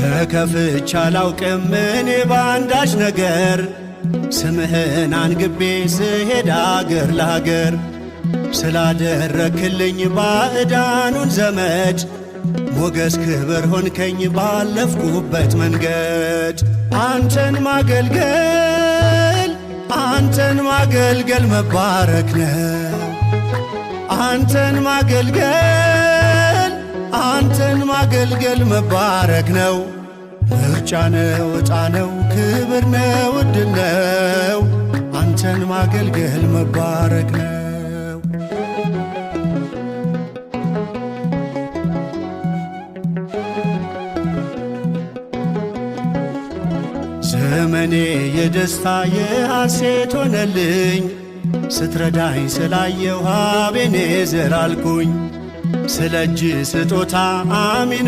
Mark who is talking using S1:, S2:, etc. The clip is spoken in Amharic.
S1: ተከፍቼ አላውቅም እኔ ባንዳች ነገር ስምህን አንግቤ ስሄድ አገር ለአገር ስላደረክልኝ ባዕዳኑን ዘመድ ሞገስ ክብር ሆንከኝ ባለፍኩበት መንገድ አንተን ማገልገል መባረክ ነው። አንተን ማገልገል መባረክ ነው። ምርጫ ነው፣ ዕጣ ነው፣ ክብር ነው፣ ዕድል ነው። አንተን ማገልገል መባረክ ነው። ዘመኔ የደስታ የሐሴት ሆነልኝ ስትረዳኝ ስላየው አቤኔዘር አልኩኝ። ስለ እጅ ስጦታ አሚን